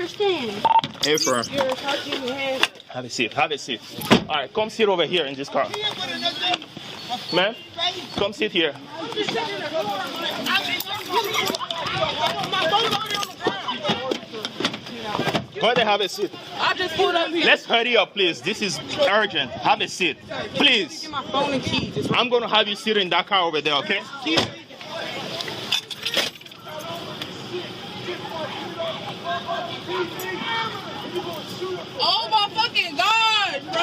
understand. Hey, firm. You're touching your hands. Have a seat. Have a seat. All right, come sit over here in this car. Man, come sit here. Go ahead and have a seat. I just pulled up here. Let's hurry up, please. This is urgent. Have a seat. Please. Get my phone and keys. I'm going to have you sit in that car over there, okay? Oh my fucking God, bro!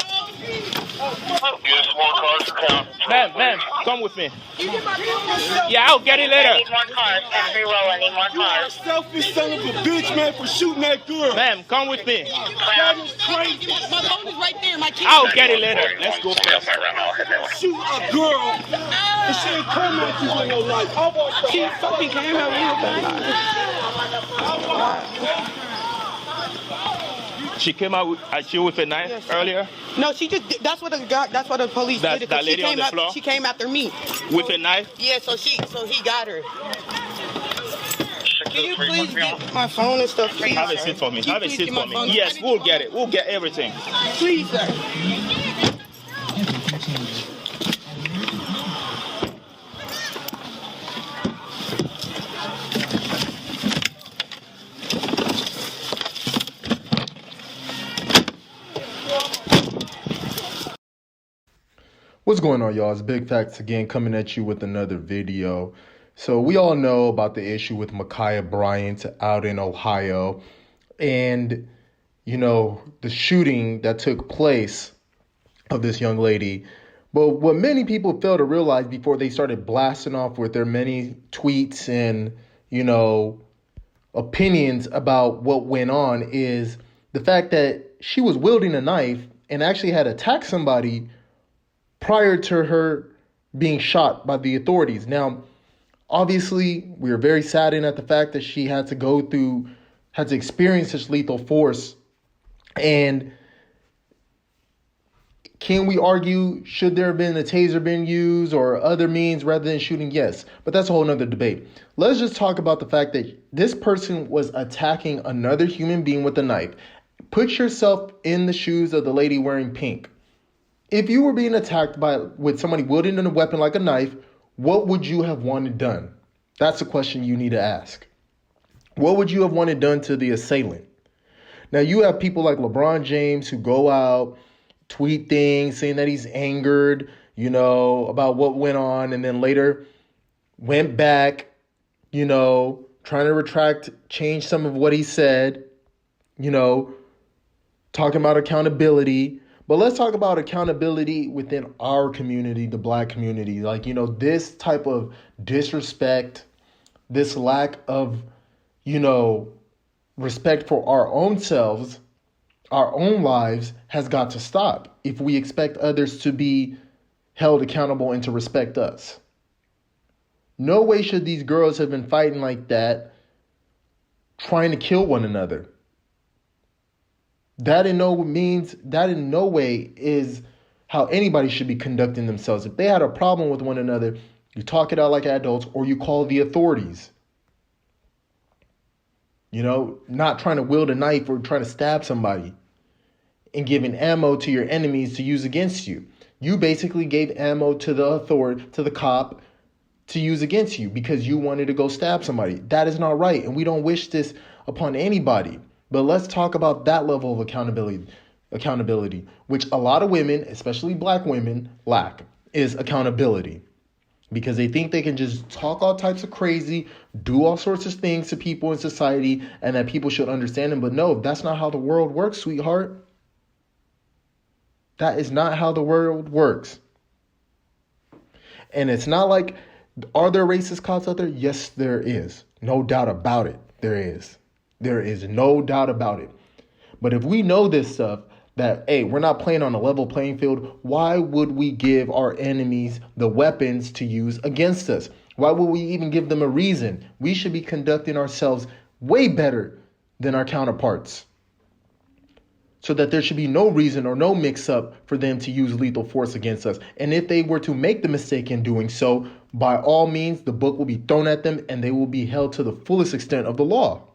Get small cars to count. Man, come with me. You get my phone. Yeah, I'll get it later. I need more cars. Every row, I need more cars. Selfish son of a bitch, man, for shooting that girl. Ma'am, come with me. That is crazy. My phone is right there. My keys. I'll get it later. Let's go first. Shoot a girl. And she ain't come at you with no life. She fucking came out here. She came out at you with a knife earlier? No, she just. That's what the police did. That lady on the floor? She came after me. With a knife? Yeah, so he got her. Can you please get my phone and stuff, please? Have a seat for me. Have a seat for me. Yes, we'll get it. We'll get everything. Please, sir. What's going on, y'all? It's Big Facts again, coming at you with another video. So we all know about the issue with Makiya Bryant out in Ohio and, you know, the shooting that took place of this young lady. But what many people fail to realize before they started blasting off with their many tweets and, you know, opinions about what went on is the fact that she was wielding a knife and actually had attacked somebody prior to her being shot by the authorities. Now, obviously, we are very saddened at the fact that she had to experience such lethal force. And can we argue, should there have been a taser being used or other means rather than shooting? Yes, but that's a whole nother debate. Let's just talk about the fact that this person was attacking another human being with a knife. Put yourself in the shoes of the lady wearing pink. If you were being attacked with somebody wielding a weapon like a knife, what would you have wanted done? That's a question you need to ask. What would you have wanted done to the assailant? Now, you have people like Lebron James who go out, tweet things, saying that he's angered, you know, about what went on, and then later went back, you know, trying to change some of what he said, you know, talking about accountability. But let's talk about accountability within our community, the Black community. Like, you know, this type of disrespect, this lack of, you know, respect for our own selves, our own lives has got to stop if we expect others to be held accountable and to respect us. No way should these girls have been fighting like that, trying to kill one another. That in no way is how anybody should be conducting themselves. If they had a problem with one another, you talk it out like adults or you call the authorities. You know, not trying to wield a knife or trying to stab somebody and giving ammo to your enemies to use against you. You basically gave ammo to the cop to use against you because you wanted to go stab somebody. That is not right, and we don't wish this upon anybody. But let's talk about that level of accountability, which a lot of women, especially Black women, lack, is accountability. Because they think they can just talk all types of crazy, do all sorts of things to people in society, and that people should understand them. But no, that's not how the world works, sweetheart. That is not how the world works. And it's not like, are there racist cops out there? Yes, there is. No doubt about it. There is. There is no doubt about it. But if we know this stuff, that, hey, we're not playing on a level playing field, why would we give our enemies the weapons to use against us? Why would we even give them a reason? We should be conducting ourselves way better than our counterparts, so that there should be no reason or no mix-up for them to use lethal force against us. And if they were to make the mistake in doing so, by all means, the book will be thrown at them and they will be held to the fullest extent of the law.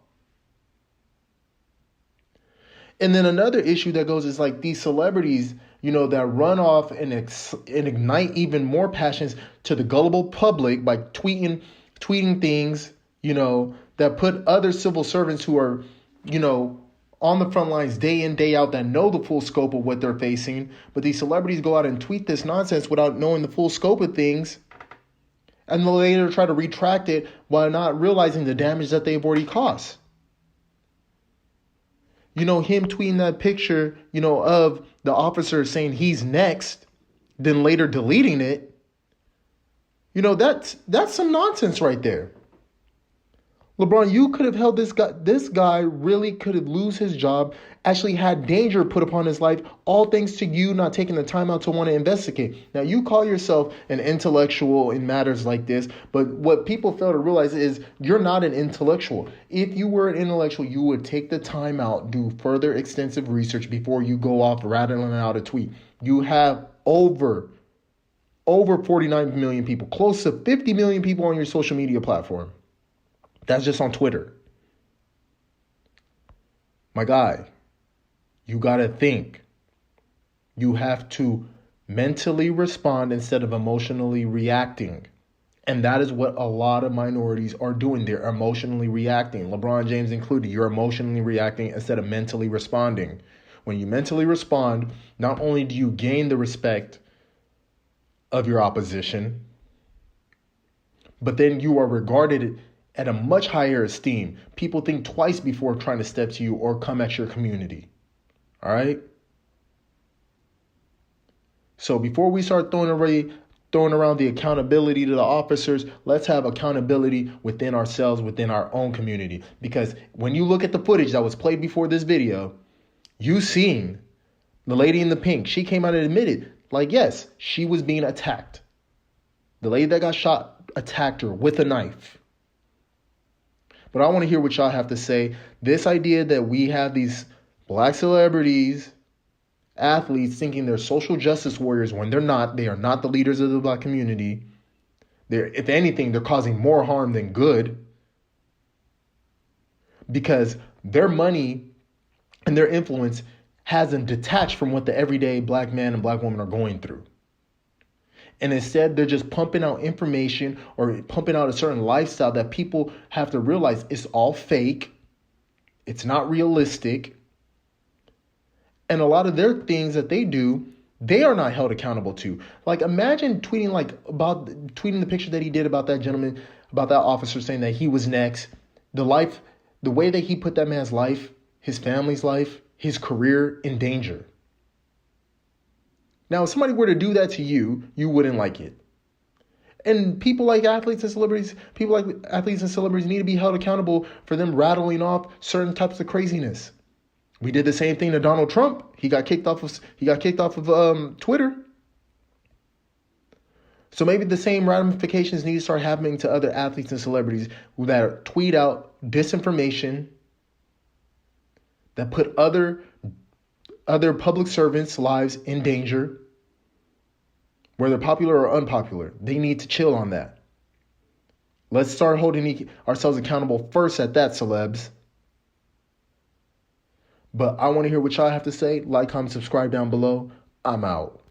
And then another issue that goes is like these celebrities, that run off and ignite even more passions to the gullible public by tweeting things, that put other civil servants who are, on the front lines day in, day out, that know the full scope of what they're facing. But these celebrities go out and tweet this nonsense without knowing the full scope of things. And they'll later try to retract it while not realizing the damage that they've already caused. Him tweeting that picture, of the officer saying he's next, then later deleting it. That's some nonsense right there. LeBron, you could have held this guy. This guy really could have lose his job, actually had danger put upon his life, all thanks to you not taking the time out to want to investigate. Now, you call yourself an intellectual in matters like this, but what people fail to realize is you're not an intellectual. If you were an intellectual, you would take the time out, do further extensive research before you go off rattling out a tweet. You have over 49 million people, close to 50 million people on your social media platform. That's just on Twitter. My guy, you got to think. You have to mentally respond instead of emotionally reacting. And that is what a lot of minorities are doing. They're emotionally reacting. LeBron James included. You're emotionally reacting instead of mentally responding. When you mentally respond, not only do you gain the respect of your opposition, but then you are regarded at a much higher esteem. People think twice before trying to step to you or come at your community. All right? So before we start throwing around the accountability to the officers, let's have accountability within ourselves, within our own community. Because when you look at the footage that was played before this video, you seen the lady in the pink. She came out and admitted, like, yes, she was being attacked. The lady that got shot attacked her with a knife. But I want to hear what y'all have to say. This idea that we have these black celebrities, athletes, thinking they're social justice warriors when they're not. They are not the leaders of the black community. If anything, they're causing more harm than good. Because their money and their influence hasn't detached from what the everyday black man and black woman are going through. And instead, they're just pumping out information or pumping out a certain lifestyle that people have to realize is all fake. It's not realistic. And a lot of their things that they do, they are not held accountable to. Like, imagine tweeting the picture that he did about that gentleman, about that officer saying that he was next. The way that he put that man's life, his family's life, his career in danger. Now, if somebody were to do that to you, you wouldn't like it. And people like athletes and celebrities need to be held accountable for them rattling off certain types of craziness. We did the same thing to Donald Trump. He got kicked off of Twitter. So maybe the same ramifications need to start happening to other athletes and celebrities that tweet out disinformation, that put other public servants' lives in danger, whether popular or unpopular. They need to chill on that. Let's start holding ourselves accountable first at that, celebs. But I want to hear what y'all have to say. Like, comment, subscribe down below. I'm out.